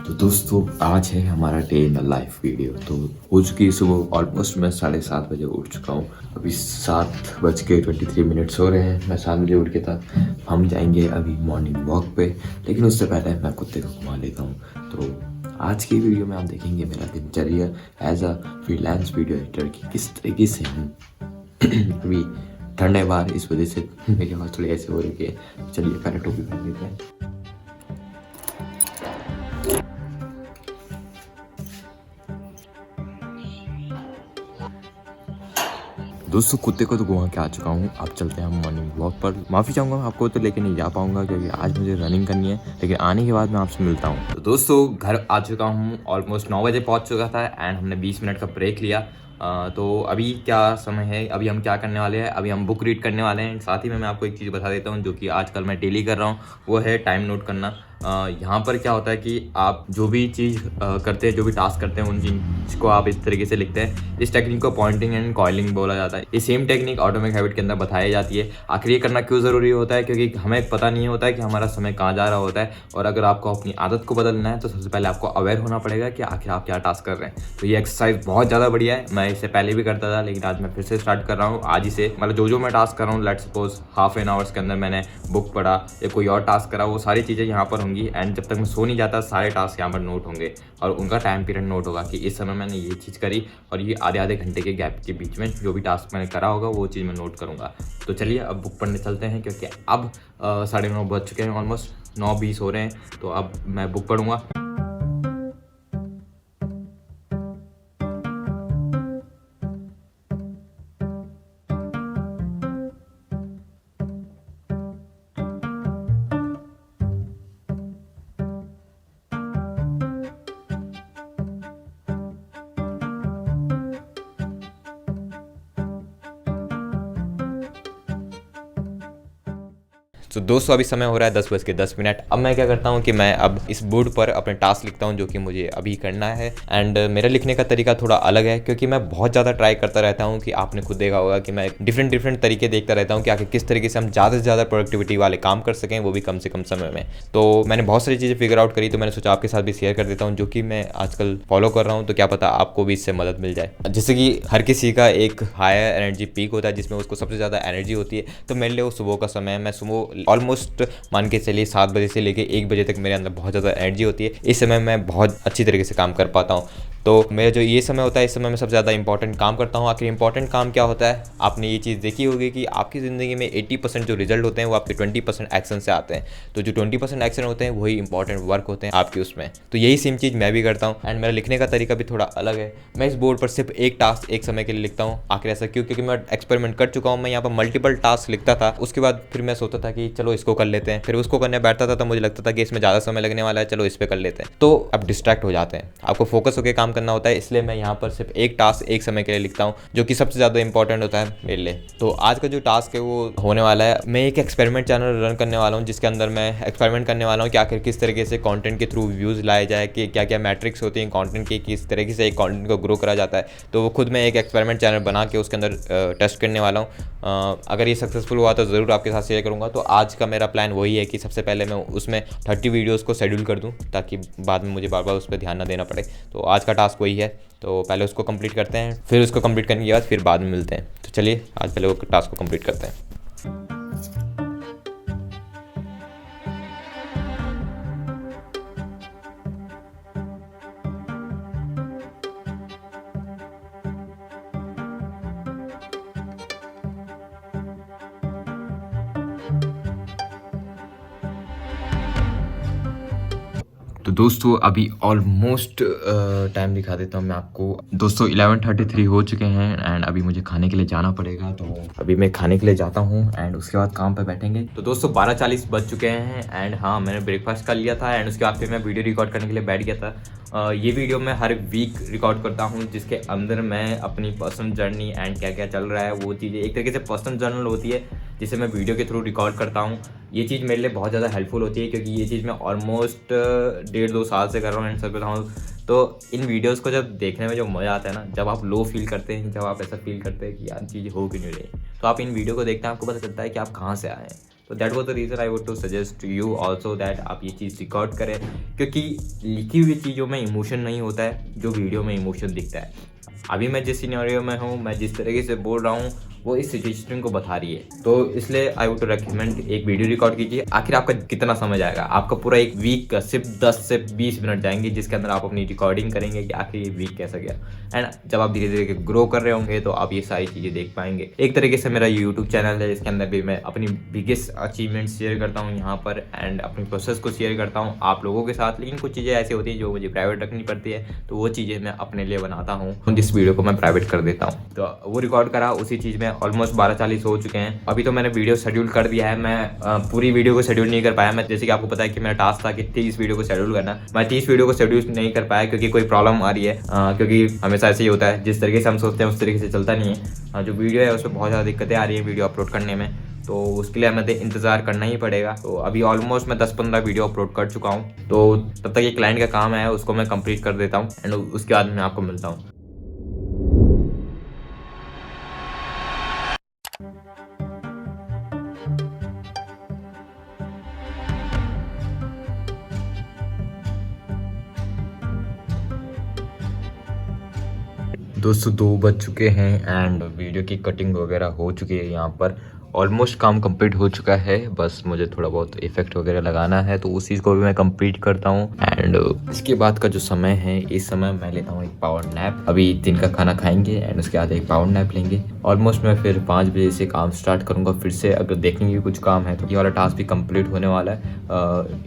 तो दोस्तों आज है हमारा day in the life video. तो हो चुकी है सुबह, ऑलमोस्ट मैं 7:30 बजे उठ चुका हूँ। अभी 7:23 हो रहे हैं। मैं 7 बजे उठ के था। हम जाएंगे अभी मॉर्निंग वॉक पे, लेकिन उससे पहले मैं कुत्ते को घुमा लेता हूँ। तो आज की वीडियो में आप देखेंगे मेरा दिनचर्या as a freelance video editor की किस तरीके से हम अभी ठंड है बाहर, इस वजह से मेरी आवाज़ थोड़ी ऐसे हो रही है। चलिए पहले टोपी पहन लेते हैं। दोस्तों कुत्ते को तो घुमा के आ चुका हूँ। अब चलते हैं हम मॉर्निंग वॉक पर। माफ़ी चाहूँगा मैं आपको तो लेके नहीं जा पाऊँगा क्योंकि आज मुझे रनिंग करनी है, लेकिन आने के बाद मैं आपसे मिलता हूँ। तो दोस्तों घर आ चुका हूँ, ऑलमोस्ट 9 बजे पहुँच चुका था एंड हमने 20 मिनट का ब्रेक लिया। तो अभी क्या समय है, अभी हम क्या करने वाले हैं, अभी हम बुक रीड करने वाले हैं। साथ ही में मैं आपको एक चीज़ बता देता हूँ जो कि आजकल मैं डेली कर रहा हूँ, वो है टाइम नोट करना। यहाँ पर क्या होता है कि आप जो भी चीज़ करते हैं, जो भी टास्क करते हैं, उन चीज़ को आप इस तरीके से लिखते हैं। इस टेक्निक को पॉइंटिंग एंड कॉइलिंग बोला जाता है। ये सेम टेक्निक ऑटोमेटिक हैबिट के अंदर बताई जाती है। आखिर ये करना क्यों ज़रूरी होता है? क्योंकि हमें पता नहीं होता है कि हमारा समय कहाँ जा रहा होता है। और अगर आपको अपनी आदत को बदलना है तो सबसे पहले आपको अवेयर होना पड़ेगा कि आखिर आप क्या टास्क कर रहे हैं। तो ये एक्सरसाइज बहुत ज़्यादा बढ़िया है। मैं इससे पहले भी करता था, लेकिन आज मैं फिर से स्टार्ट कर रहा हूँ। आज इसे मतलब जो मैं टास्क कर रहा हूँ, let's suppose half an hours के अंदर मैंने बुक पढ़ा या कोई और टास्क करा, वो सारी चीज़ें यहाँ पर होंगी। एंड जब तक मैं सो नहीं जाता, सारे टास्क यहाँ पर नोट होंगे और उनका टाइम पीरियड नोट होगा कि इस समय मैंने ये चीज़ करी, और ये आधे आधे घंटे के गैप के बीच में जो भी टास्क मैंने करा होगा वो चीज़ मैं नोट करूँगा। तो चलिए अब बुक पढ़ने चलते हैं, क्योंकि अब 9:30 बज चुके हैं, ऑलमोस्ट 9:20 हो रहे हैं। तो अब मैं बुक पढ़ूँगा। तो दोस्तों अभी समय हो रहा है 10:10। अब मैं क्या करता हूँ कि मैं अब इस बोर्ड पर अपने टास्क लिखता हूँ जो कि मुझे अभी करना है। एंड मेरा लिखने का तरीका थोड़ा अलग है, क्योंकि मैं बहुत ज़्यादा ट्राई करता रहता हूँ कि आपने खुद देखा होगा कि मैं डिफरेंट तरीके देखता रहता हूँ कि आखिर किस तरीके से हम ज़्यादा से ज़्यादा प्रोडक्टिविटी वाले काम कर सकें, वो भी कम से कम समय में। तो मैंने बहुत सारी चीज़ें फिगर आउट करी, तो मैंने सोचा आपके साथ भी शेयर कर देता हूँ जो कि मैं आजकल फॉलो कर रहा हूँ। तो क्या पता आपको भी इससे मदद मिल जाए। जैसे कि हर किसी का एक हायर एनर्जी पीक होता है जिसमें उसको सबसे ज़्यादा एनर्जी होती है। तो मेरे लिए वो सुबह का समय है। मैं सुबह ऑलमोस्ट मान के चलिए 7 बजे से लेके 1 बजे तक मेरे अंदर बहुत ज़्यादा एनर्जी होती है। इस समय मैं बहुत अच्छी तरीके से काम कर पाता हूँ। तो मेरा जो ये समय होता है, इस समय मैं सबसे ज़्यादा इंपॉर्टेंट काम करता हूँ। आखिर इंपॉर्टेंट काम क्या होता है? आपने ये चीज़ देखी होगी कि आपकी ज़िंदगी में 80% जो रिजल्ट होते हैं वो आपके 20% एक्शन से आते हैं। तो जो 20% एक्शन होते हैं वही इंपॉर्टेंट वर्क होते हैं आपके उसमें। तो यही सेम चीज़ मैं भी करता हूँ। एंड मेरा लिखने का तरीका भी थोड़ा अलग है। मैं इस बोर्ड पर सिर्फ एक टास्क एक समय के लिए लिखता हूँ। आखिर ऐसा क्यों? क्योंकि मैं एक्सपेरिमेंट कर चुका हूँ। मैं यहाँ पर मल्टीपल टास्क लिखता था, उसके बाद फिर मैं सोचता था कि चलो इसको कर लेते हैं, फिर उसको करने बैठता था तो मुझे लगता था कि इसमें ज़्यादा समय लगने वाला है, चलो इस पर कर लेते हैं। तो अब डिस्ट्रैक्ट हो जाते हैं। आपको फोकस होकर काम करना होता है, इसलिए मैं यहाँ पर सिर्फ एक टास्क एक समय के लिए लिखता हूँ, जो कि सबसे ज़्यादा इंपॉर्टेंट होता है मेरे लिए। तो आज का जो टास्क है वो होने वाला है, मैं एक एक्सपेरिमेंट चैनल रन करने वाला हूँ, जिसके अंदर मैं एक्सपेरिमेंट करने वाला हूँ कि आखिर किस तरीके से कंटेंट के थ्रू व्यूज़ लाए जाए, कि क्या क्या मैट्रिक्स होती हैं कंटेंट की, किस तरीके से एक कंटेंट को ग्रो करा जाता है। तो वो खुद मैं एक एक्सपेरिमेंट चैनल बना के उसके अंदर टेस्ट करने वाला हूँ। अगर ये सक्सेसफुल हुआ तो ज़रूर आपके साथ शेयर करूँगा। तो आज का मेरा प्लान वही है कि सबसे पहले मैं उसमें 30 वीडियोज़ को शेड्यूल कर दूँ, ताकि बाद में मुझे बार बार उस पर ध्यान ना देना पड़े। तो आज का टास्क वही है। तो पहले उसको कंप्लीट करते हैं, फिर उसको कंप्लीट करने के बाद फिर बाद में मिलते हैं। तो चलिए आज पहले वो टास्क को कंप्लीट करते हैं। तो दोस्तों अभी ऑलमोस्ट टाइम दिखा देता हूँ मैं आपको। दोस्तों 11:33 हो चुके हैं एंड अभी मुझे खाने के लिए जाना पड़ेगा। तो अभी मैं खाने के लिए जाता हूँ एंड उसके बाद काम पे बैठेंगे। तो दोस्तों 12:40 बज चुके हैं एंड हाँ, मैंने ब्रेकफास्ट कर लिया था एंड उसके बाद फिर मैं वीडियो रिकॉर्ड करने के लिए बैठ गया था। ये वीडियो मैं हर वीक रिकॉर्ड करता हूँ, जिसके अंदर मैं अपनी पर्सनल जर्नी एंड क्या क्या चल रहा है वो चीज़ें, एक तरीके से पर्सनल जर्नल होती है, जिसे मैं वीडियो के थ्रू रिकॉर्ड करता हूँ। ये चीज़ मेरे लिए बहुत ज़्यादा हेल्पफुल होती है, क्योंकि ये चीज़ मैं ऑलमोस्ट 1.5-2 साल से कर रहा हूँ। एंड सर बताऊँ तो इन वीडियोस को जब देखने में जो मज़ा आता है ना, जब आप लो फील करते हैं, जब आप ऐसा फील करते हैं कि यार चीज़ हो क्यों नहीं रही, तो आप इन वीडियो को देखते हैं, आपको पता चलता है कि आप कहाँ से आए हैं। तो that was the reason I would to suggest to you also that आप ये चीज़ रिकॉर्ड करें, क्योंकि लिखी हुई चीज़ों में इमोशन नहीं होता है जो वीडियो में इमोशन दिखता है। अभी मैं जिस सिनेरियो में हूँ, मैं जिस तरीके से बोल रहा हूँ, वो इस सिचुएशन को बता रही है। तो इसलिए आई वुड रेकमेंड एक वीडियो रिकॉर्ड कीजिए। आखिर आपका कितना समय जाएगा? आपका पूरा एक वीक का सिर्फ 10 से 20 मिनट जाएंगे, जिसके अंदर आप अपनी रिकॉर्डिंग करेंगे कि आखिर ये वीक कैसा गया। एंड जब आप धीरे धीरे ग्रो कर रहे होंगे तो आप ये सारी चीज़ें देख पाएंगे। एक तरीके से मेरा यूट्यूब चैनल है, इसके अंदर भी मैं अपनी बिगेस्ट अचीवमेंट शेयर करता हूँ यहाँ पर, एंड अपनी प्रोसेस को शेयर करता हूँ आप लोगों के साथ। लेकिन कुछ चीज़ें ऐसी होती हैं जो मुझे प्राइवेट रखनी पड़ती है, तो वो चीज़ें मैं अपने लिए बनाता हूँ, जिस वीडियो को मैं प्राइवेट कर देता हूँ। तो वो रिकॉर्ड करा, उसी चीज़ में ऑलमोस्ट 12:40 हो चुके हैं। अभी तो मैंने वीडियो शेड्यूल कर दिया है। मैं पूरी वीडियो को शेड्यूल नहीं कर पाया। मैं जैसे कि आपको पता है कि मेरा टास्क था कि 30 वीडियो को शेड्यूल करना। मैं 30 वीडियो को शेड्यूल नहीं कर पाया क्योंकि कोई प्रॉब्लम आ रही है, क्योंकि हमेशा ऐसे ही होता है, जिस तरीके से हम सोचते हैं उस तरीके से चलता नहीं है। जो वीडियो है उसमें बहुत ज़्यादा दिक्कतें आ रही हैं वीडियो अपलोड करने में, तो उसके लिए हमें इंतज़ार करना ही पड़ेगा। तो अभी ऑलमोस्ट मैं 10-15 वीडियो अपलोड कर चुका हूँ। तो तब तक ये क्लाइंट का काम है, उसको मैं कंप्लीट कर देता हूँ एंड उसके बाद मैं आपको मिलता हूँ। दोस्तों 2 बज चुके हैं एंड वीडियो की कटिंग वगैरह हो चुकी है। यहाँ पर ऑलमोस्ट काम कंप्लीट हो चुका है, बस मुझे थोड़ा बहुत इफेक्ट वगैरह लगाना है, तो उस चीज़ को भी मैं कंप्लीट करता हूँ। एंड इसके बाद का जो समय है, इस समय मैं लेता हूँ एक पावर नैप। अभी दिन का खाना खाएंगे एंड उसके बाद एक पावर नैप लेंगे। ऑलमोस्ट मैं फिर 5 बजे से काम स्टार्ट करूँगा फिर से। अगर देखेंगे कुछ काम है तो ये वाला टास्क भी कंप्लीट होने वाला है।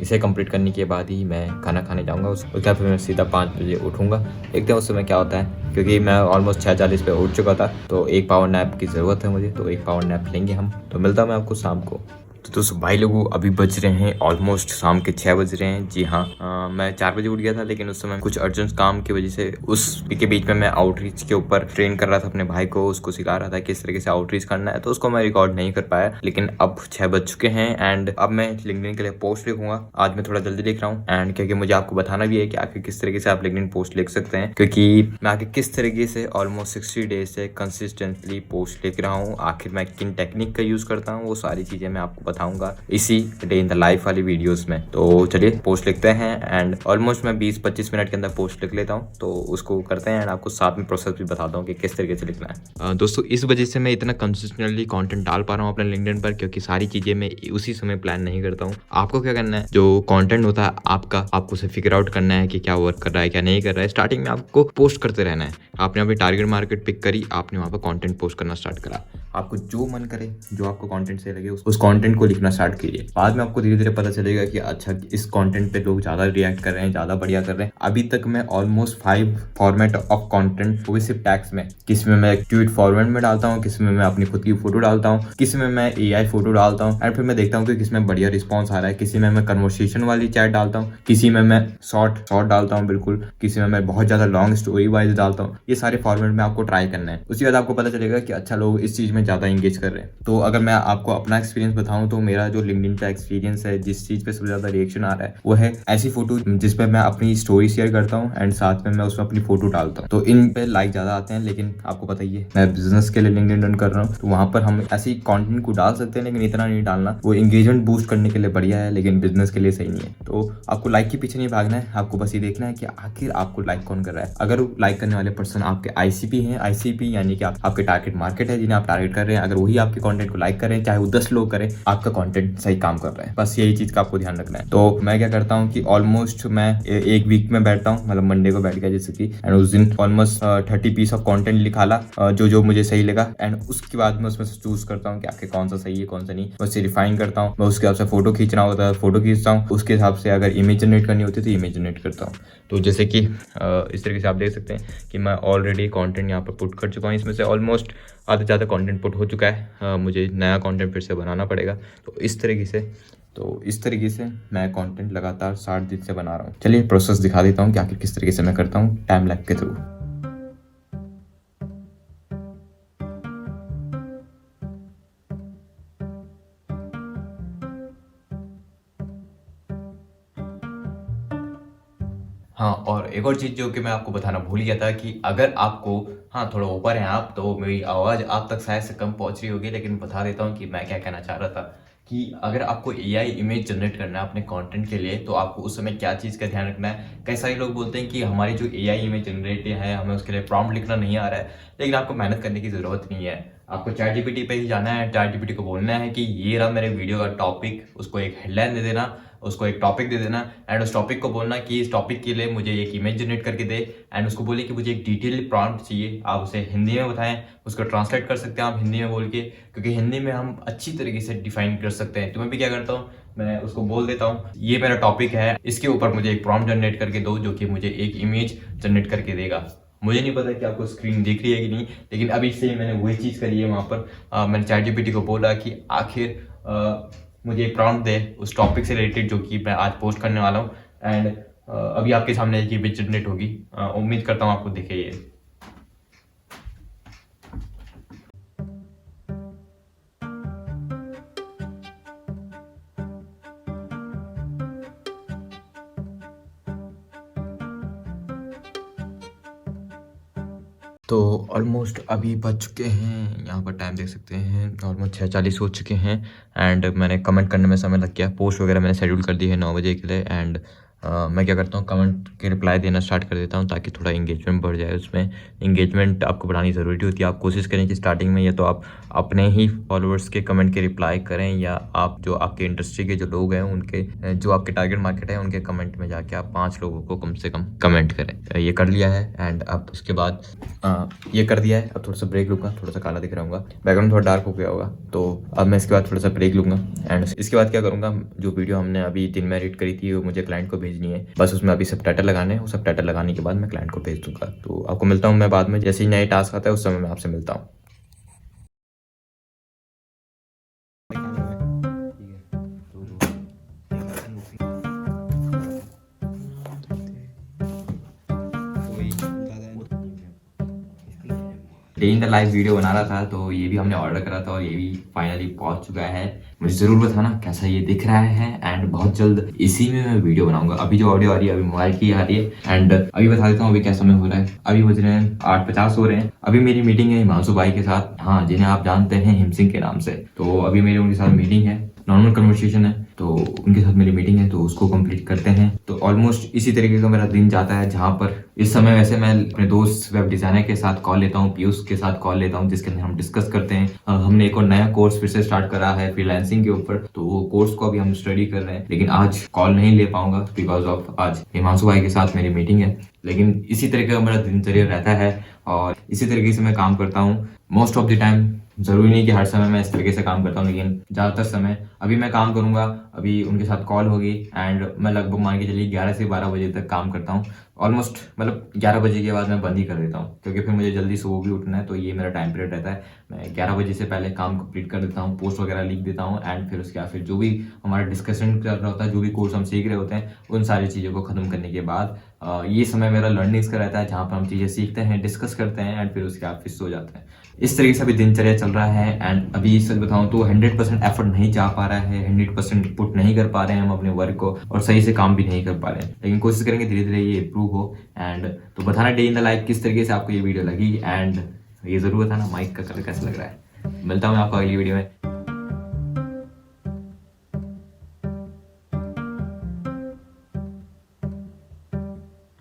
इसे कंप्लीट करने के बाद ही मैं खाना खाने जाऊँगा। उसके बाद फिर मैं सीधा 5 बजे उठूँगा। देखते हैं उस समय क्या होता है, क्योंकि मैं ऑलमोस्ट 6:40 पे उठ चुका था, तो एक पावर नैप की ज़रूरत है मुझे, तो एक पावर नैप लेंगे हम। तो मिलता हूँ मैं आपको शाम को। तो दोस्तों भाई लोगों, अभी बज रहे हैं ऑलमोस्ट शाम के 6 बज रहे हैं। जी हाँ, मैं 4 बजे उठ गया था, लेकिन उस समय कुछ अर्जेंट काम की वजह से उसके बीच में मैं आउटरीच के ऊपर ट्रेन कर रहा था अपने भाई को। उसको सिखा रहा था किस तरीके से आउटरीच करना है, तो उसको मैं रिकॉर्ड नहीं कर पाया। लेकिन अब 6 बज चुके हैं एंड अब मैं लिंक्डइन के लिए पोस्ट लिखूंगा। आज मैं थोड़ा जल्दी लिख रहा हूँ एंड क्योंकि मुझे आपको बताना भी है कि आखिर किस तरीके से आप लिंक्डइन पोस्ट लिख सकते हैं, क्योंकि मैं आगे किस तरीके से ऑलमोस्ट 60 डेज से कंसिस्टेंटली पोस्ट लिख रहा हूँ। आखिर मैं किन टेक्निक का यूज़ करता हूँ, वो सारी चीज़ें मैं आपको बताऊंगा इसी डे इन द लाइफ वाली वीडियोस में। तो चलिए पोस्ट लिखते हैं एंड ऑलमोस्ट मैं 20-25 मिनट के अंदर पोस्ट लिख लेता हूँ, तो उसको करते हैं एंड आपको साथ में प्रोसेस भी बताता हूँ कि किस तरीके से लिखना है। दोस्तों इस वजह से मैं इतना कंसिस्टेंटली कंटेंट डाल पा रहा हूँ अपने लिंक्डइन पर, क्योंकि सारी चीज़ें मैं उसी समय प्लान नहीं करता हूँ। आपको क्या करना है, जो कंटेंट होता है आपका, आपको उसे फिगर आउट करना है कि क्या वर्क कर रहा है क्या नहीं कर रहा है। स्टार्टिंग में आपको पोस्ट करते रहना है। आपने अपनी टारगेट मार्केट पिक करी, आपने वहाँ पर कंटेंट पोस्ट करना स्टार्ट करा। आपको जो मन करे, जो आपको कंटेंट से लगे, उस कंटेंट को लिखना स्टार्ट कीजिए। बाद में आपको धीरे धीरे पता चलेगा कि अच्छा इस कंटेंट पे लोग ज़्यादा रिएक्ट कर रहे हैं, ज़्यादा बढ़िया कर रहे हैं। अभी तक मैं ऑलमोस्ट 5 फॉर्मेट ऑफ कंटेंट, वो भी सिर्फ टैग्स में, किसी में मैं ट्वीट फॉर्मेट में डालता हूँ, किसी में मैं अपनी खुद की फोटो डालता हूँ, किसी में मैं AI फोटो डालता हूँ एंड फिर मैं देखता हूँ कि किसी में बढ़िया रिस्पॉन्स आ रहा है। किसी में मैं कन्वर्सेशन वाली चैट डालता हूँ, किसी में मैं शॉर्ट डालता हूँ बिल्कुल, किसी में मैं बहुत ज़्यादा लॉन्ग स्टोरी वाइज डालता हूँ। ये सारे फॉर्मेट में आपको ट्राई करना है। उसके बाद आपको पता चलेगा कि अच्छा लोग इस चीज़ में ज़्यादा इंगेज कर रहे हैं। तो अगर मैं आपको अपना एक्सपीरियंस बताऊँ, तो मेरा जो लिंक्डइन का एक्सपीरियंस है, जिस चीज़ पे सबसे ज़्यादा रिएक्शन आ रहा है वो है ऐसी फोटो जिसपे मैं अपनी स्टोरी शेयर करता हूँ एंड साथ में मैं उसमें अपनी फोटो डालता हूँ। तो इन पे लाइक ज़्यादा आते हैं। लेकिन आपको पता ही है मैं बिजनेस के लिए लिंक्डइन रन कर रहा हूँ, तो वहाँ पर हम ऐसी कंटेंट को डाल सकते हैं, लेकिन इतना नहीं डालना। वो एंगेजमेंट बूस्ट करने के लिए बढ़िया है, लेकिन बिजनेस के लिए सही नहीं है। तो आपको लाइक के पीछे नहीं भागना है, आपको बस ये देखना है कि आखिर आपको लाइक कौन कर रहा है। अगर लाइक करने वाले पर्सन आपके ICP हैं, ICP यानी कि आपके टारगेट मार्केट है, जिन्हें आप टारगेट कर रहे हैं, अगर वही आपके कंटेंट को लाइक कर रहे हैं, चाहे वो 10 लोग करें, आपका कंटेंट सही काम कर रहा है। बस यही चीज़ का आपको ध्यान रखना है। तो मैं क्या करता हूँ कि ऑलमोस्ट मैं एक वीक में बैठता हूँ, मतलब मंडे को बैठ गया जैसे कि, एंड उस दिन ऑलमोस्ट 30 पीस ऑफ कंटेंट निकाला, जो मुझे सही लगा। एंड उसके बाद मैं उसमें से चूज करता हूँ कि आखिर कौन सा सही है कौन सा नहीं, मैं उसे रिफाइन करता हूँ। मैं उसके हिसाब से फोटो खींचना होता है फोटो खींचता हूँ, उसके हिसाब से अगर इमेज जनरेट करनी होती है तो इमेज जनरेट करता हूँ। तो जैसे कि इस तरीके से आप देख सकते हैं कि मैं ऑलरेडी कंटेंट यहाँ पर पुट कर चुका हूँ। इसमें से ऑलमोस्ट आधे ज़्यादा कंटेंट पुट हो चुका है। मुझे नया कंटेंट फिर से बनाना पड़ेगा। तो इस तरीके से मैं कंटेंट लगातार 60 दिन से बना रहा हूँ। चलिए प्रोसेस दिखा देता हूँ कि आखिर किस तरीके से मैं करता हूँ टाइम लैप के थ्रू। हाँ, और एक और चीज़ जो कि मैं आपको बताना भूल गया था कि अगर आपको, हाँ थोड़ा ऊपर हैं आप, तो मेरी आवाज़ आप तक शायद से कम पहुँच रही होगी, लेकिन बता देता हूँ कि मैं क्या कहना चाह रहा था कि अगर आपको एआई इमेज जनरेट करना है अपने कंटेंट के लिए तो आपको उस समय क्या चीज़ का ध्यान रखना है। कई सारे लोग बोलते हैं कि हमारी जो एआई इमेज जनरेट है हमें उसके लिए प्रॉम्प्ट लिखना नहीं आ रहा है, लेकिन आपको मेहनत करने की ज़रूरत नहीं है। आपको चैट जीपीटी पे ही जाना है, चैट जीपीटी को बोलना है कि ये रहा मेरे वीडियो का टॉपिक, उसको एक हेडलाइन दे देना, उसको एक टॉपिक दे देना एंड उस टॉपिक को बोलना कि इस टॉपिक के लिए मुझे एक इमेज जनरेट करके दे एंड उसको बोले कि मुझे एक डिटेल प्रॉम्प्ट चाहिए। आप उसे हिंदी में बताएं, उसको ट्रांसलेट कर सकते हैं आप हिंदी में बोल के, क्योंकि हिंदी में हम अच्छी तरीके से डिफाइन कर सकते हैं। तो मैं भी क्या करता हूँ, मैं उसको बोल देता हूँ ये मेरा टॉपिक है, इसके ऊपर मुझे एक प्रॉम्प्ट जनरेट करके दो जो कि मुझे एक इमेज जनरेट करके देगा। मुझे नहीं पता कि आपको स्क्रीन दिख रही है कि नहीं, लेकिन अभी से मैंने वही चीज़ करी है। वहाँ पर मैंने चैट जीपीटी को बोला कि आखिर मुझे एक प्रॉम्प्ट दे उस टॉपिक से रिलेटेड जो कि मैं आज पोस्ट करने वाला हूँ एंड अभी आपके सामने एक इमेज जनरेट होगी। उम्मीद करता हूँ आपको दिखे ये। तो ऑलमोस्ट अभी बज चुके हैं, यहाँ पर टाइम देख सकते हैं, ऑलमोस्ट 6:40 हो चुके हैं एंड मैंने कमेंट करने में समय लग गया। पोस्ट वगैरह मैंने शेड्यूल कर दी है 9 बजे के लिए एंड मैं क्या करता हूँ, कमेंट के रिप्लाई देना स्टार्ट कर देता हूँ ताकि थोड़ा इंगेजमेंट बढ़ जाए। उसमें इंगेजमेंट आपको बढ़ानी ज़रूरी होती है। आप कोशिश करें कि स्टार्टिंग में या तो आप अपने ही फॉलोअर्स के कमेंट के रिप्लाई करें या आप जो आपके इंडस्ट्री के जो लोग हैं उनके, जो आपके टारगेट मार्केट है उनके कमेंट में जाके आप 5 लोगों को कम से कम कमेंट करें। ये कर लिया है एंड अब उसके बाद ये कर दिया है। अब थोड़ा सा ब्रेक लूँगा, थोड़ा सा काला दिख रहा होगा, बैकग्राउंड थोड़ा डार्क हो गया होगा, तो अब मैं इसके बाद थोड़ा सा ब्रेक लूँगा एंड इसके बाद क्या करूँगा, जो वीडियो हमने अभी दिन में एडिट करी थी वो मुझे क्लाइंट को भेजनी है। बस उसमें अभी सबटाइटल लगाने हैं, वो सबटाइटल लगाने के बाद मैं क्लाइंट को भेज दूँगा। तो आपको मिलता हूँ मैं बाद में, जैसे ही नए टास्क आता है उस समय मैं आपसे मिलता हूँ। Day in the life video बना रहा था तो ये भी हमने ऑर्डर करा था और ये भी फाइनली पहुंच चुका है। मुझे जरूर बताना कैसा ये दिख रहा है एंड बहुत जल्द इसी में मैं वीडियो बनाऊंगा। अभी जो ऑडियो आ रही है अभी मोबाइल की आ रही है एंड अभी बता देता हूँ अभी क्या समय हो रहा है। अभी बज रहे हैं 8:50 हो रहे हैं। अभी मेरी मीटिंग है हिमांशु भाई के साथ, हाँ, जिन्हें आप जानते हैं हिम सिंह के नाम से। तो अभी मेरी उनके साथ मीटिंग है, नॉर्मल कन्वर्सेशन है, तो उनके साथ मेरी मीटिंग है तो उसको कंप्लीट करते हैं। तो ऑलमोस्ट इसी तरीके का मेरा दिन जाता है, जहाँ पर इस समय वैसे मैं अपने दोस्त वेब डिजाइनर के साथ कॉल लेता हूँ, पीयूष के साथ कॉल लेता हूँ, जिसके अंदर हम डिस्कस करते हैं। हमने एक और नया कोर्स फिर से स्टार्ट करा है फ्रीलांसिंग के ऊपर, तो वो कोर्स को अभी हम स्टडी कर रहे हैं। लेकिन आज कॉल नहीं ले पाऊंगा बिकॉज ऑफ आज हिमांशु भाई के साथ मेरी मीटिंग है। लेकिन इसी तरीके का मेरा दिनचर्या रहता है और इसी तरीके से मैं काम करता हूँ मोस्ट ऑफ द टाइम। जरूरी नहीं कि हर समय मैं इस तरीके से काम करता हूँ, लेकिन ज्यादातर समय अभी मैं काम करूंगा। अभी उनके साथ कॉल होगी एंड मैं लगभग मान के चलिए 11 से 12 बजे तक काम करता हूँ। ऑलमोस्ट मतलब 11 बजे के बाद मैं बंद ही कर देता हूँ, क्योंकि फिर मुझे जल्दी सुबह भी उठना है। तो ये मेरा टाइम पीरियड रहता है, मैं 11 बजे से पहले काम कंप्लीट कर देता हूँ, पोस्ट वगैरह लिख देता हूँ एंड फिर उसके बाद फिर जो भी हमारा डिस्कशन कर रहा होता है, जो भी कोर्स हम सीख रहे होते हैं, उन सारी चीज़ों को खत्म करने के बाद ये समय मेरा लर्निंग्स का रहता है, जहाँ पर हम चीज़ें सीखते हैं, डिस्कस करते हैं एंड फिर उसके बाद फिर सो जाते हैं। इस तरीके से अभी दिनचर्या चल रहा है एंड अभी सच बताऊं तो 100% एफर्ट नहीं जा पा रहा है, 100% पुट नहीं कर पा रहे हैं हम अपने वर्क को और सही से काम भी नहीं कर पा रहे हैं, लेकिन कोशिश करेंगे धीरे धीरे ये इम्प्रूव हो। एंड तो बताना डे इन द लाइफ किस तरीके से आपको ये वीडियो लगी एंड ये जरूर बताना माइक का कलर कैसा लग रहा है। मिलता हूँ मैं आपको अगली वीडियो में।